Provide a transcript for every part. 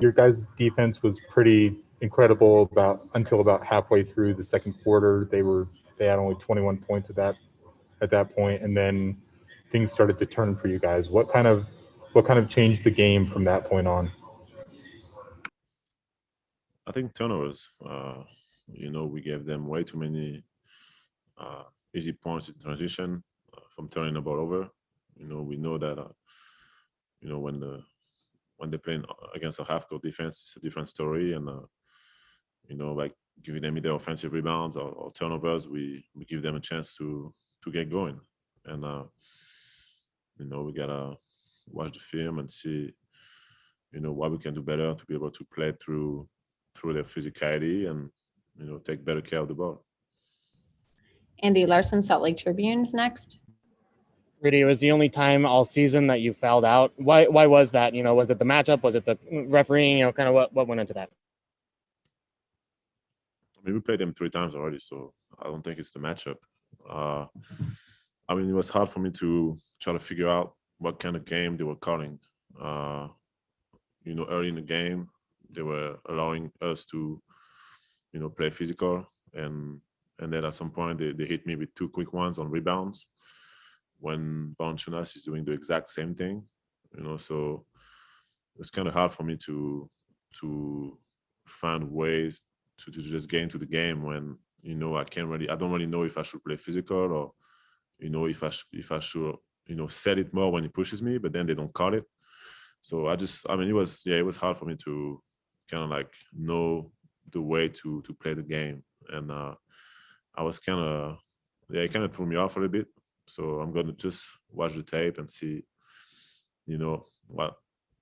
Your guys' defense was pretty incredible about until about halfway through the second quarter. They had only 21 points at that point, and then things started to turn for you guys. What kind of changed the game from that point on? I think turnovers. We gave them way too many uh, easy points in transition from turning the ball over. We know that when they're playing against a half-court defense, it's a different story. And like giving them either offensive rebounds or turnovers, we give them a chance to get going. And we gotta watch the film and see what we can do better to be able to play through their physicality and take better care of the ball. Andy Larson, Salt Lake Tribune's next. Rudy, it was the only time all season that you fouled out. Why was that? Was it the matchup? Was it the refereeing? Kind of what went into that? I mean, we played them 3 times already, so I don't think it's the matchup. It was hard for me to try to figure out what kind of game they were calling. Early in the game, they were allowing us to, play physical, and then at some point they hit me with 2 quick ones on rebounds when Valanciunas is doing the exact same thing, so it's kind of hard for me to find ways to just get into the game when, I don't really know if I should play physical or, if I should, set it more when he pushes me, but then they don't call it. So it was hard for me to kind of like know the way to play the game. And I was it kind of threw me off a little bit. So I'm going to just watch the tape and see, what,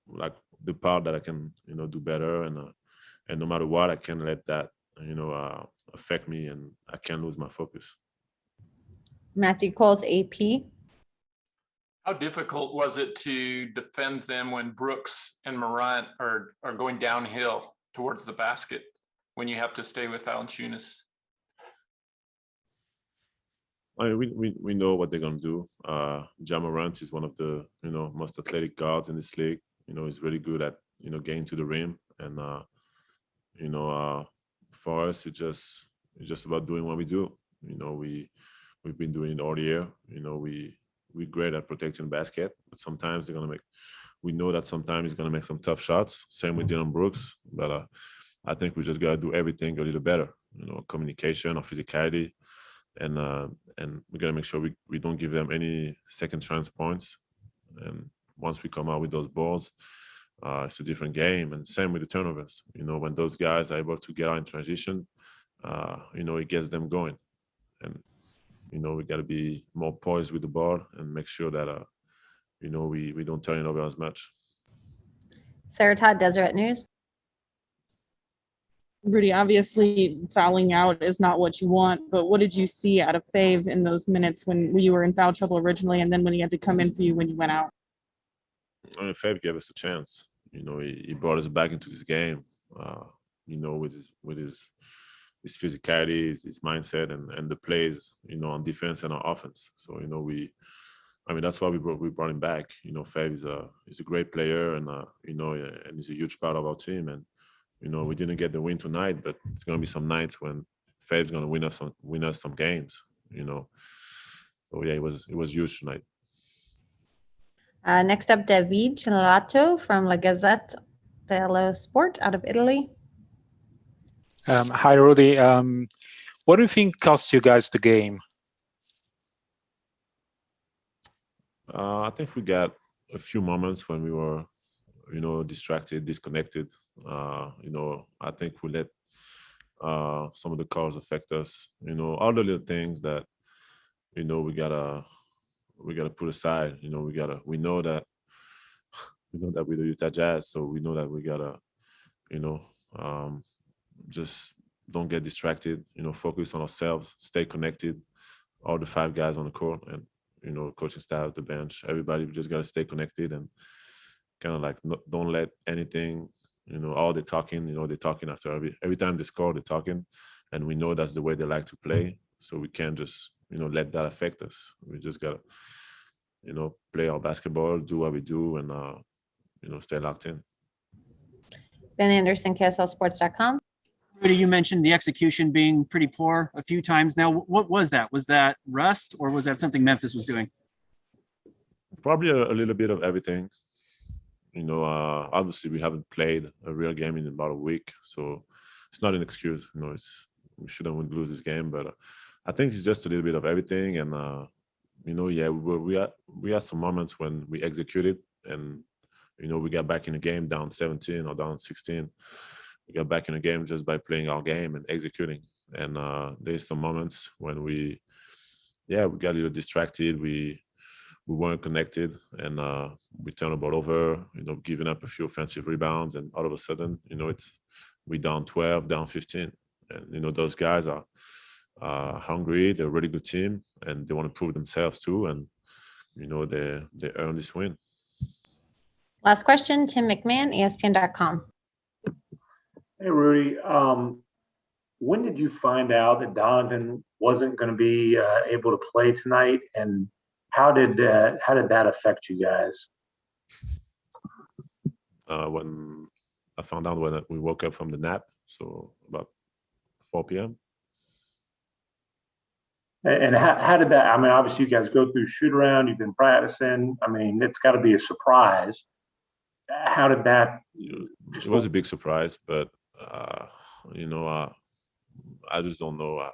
like the part that I can, do better. And no matter what, I can't let that, affect me, and I can't lose my focus. Matthew Cole's AP. How difficult was it to defend them when Brooks and Morant are going downhill towards the basket when you have to stay with Valanciunas? We know what they're gonna do. Ja Morant is one of the most athletic guards in this league. He's really good at getting to the rim, and for us it's just about doing what we do. We've been doing it all year. We're great at protecting the basket, but sometimes we know that sometimes he's gonna make some tough shots. Same with Dylan Brooks, but I think we just gotta do everything a little better. Communication or physicality. And we got to make sure we don't give them any second chance points. And once we come out with those balls, it's a different game. And same with the turnovers. When those guys are able to get out in transition, it gets them going. And we got to be more poised with the ball and make sure that we don't turn it over as much. Sarah Todd, Deseret News. Rudy, obviously fouling out is not what you want, but what did you see out of Fave in those minutes when you were in foul trouble originally, and then when he had to come in for you when you went out? Fave gave us a chance. He brought us back into this game. With his physicality, his mindset, and the plays, on defense and on offense. So that's why we brought him back. Fave is a great player, and and he's a huge part of our team. And we didn't get the win tonight, but it's going to be some nights when Fave's going to win us some games, So yeah, it was huge tonight. Next up, David Celato from La Gazzetta dello Sport out of Italy. Hi, Rudy. What do you think cost you guys the game? I think we got a few moments when we were, distracted, disconnected. I think we let some of the calls affect us. All the little things that, we gotta put aside. We know that we're the Utah Jazz, so we know that we gotta, just don't get distracted. Focus on ourselves, stay connected. All the 5 guys on the court and coaching staff, the bench, everybody. We just gotta stay connected and kind of like don't let anything. All the talking. They're talking after every time they score, they're talking, and we know that's the way they like to play. So we can't just let that affect us. We just gotta play our basketball, do what we do, and stay locked in. Ben Anderson, KSLSports.com. Rudy, you mentioned the execution being pretty poor a few times now. What was that? Was that rust or was that something Memphis was doing? Probably a little bit of everything. You know, obviously we haven't played a real game in about a week, so it's not an excuse. You know, we shouldn't lose this game, but I think it's just a little bit of everything. And you know, yeah, we had some moments when we executed, and you know, we got back in the game down 17 or down 16. We got back in the game just by playing our game and executing. And there's some moments when we got a little distracted. We weren't connected, and we turned the ball over, you know, giving up a few offensive rebounds, and all of a sudden, you know, we down 12, down 15. And, you know, those guys are hungry. They're a really good team, and they want to prove themselves too. And, you know, they earned this win. Last question, Tim McMahon, ESPN.com. Hey, Rudy. When did you find out that Donovan wasn't going to be able to play tonight, and how did that affect you guys? When I found out when we woke up from the nap, so about 4 p.m. And how did that? I mean, obviously you guys go through shoot around. You've been practicing. I mean, it's got to be a surprise. How did that? It was a big surprise, but you know, I just don't know.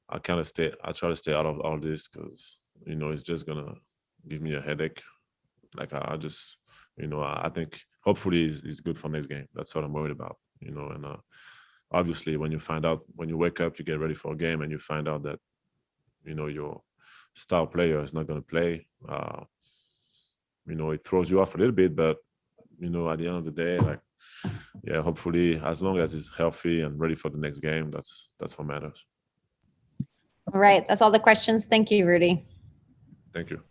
I try to stay out of all this because, you know, it's just gonna give me a headache. Like I just, you know, I think hopefully it's good for next game. That's what I'm worried about, you know. And obviously, when you wake up, you get ready for a game, and you find out that, you know, your star player is not gonna play. You know, it throws you off a little bit, but, you know, at the end of the day, like, yeah, hopefully, as long as he's healthy and ready for the next game, that's what matters. All right. That's all the questions. Thank you, Rudy. Thank you.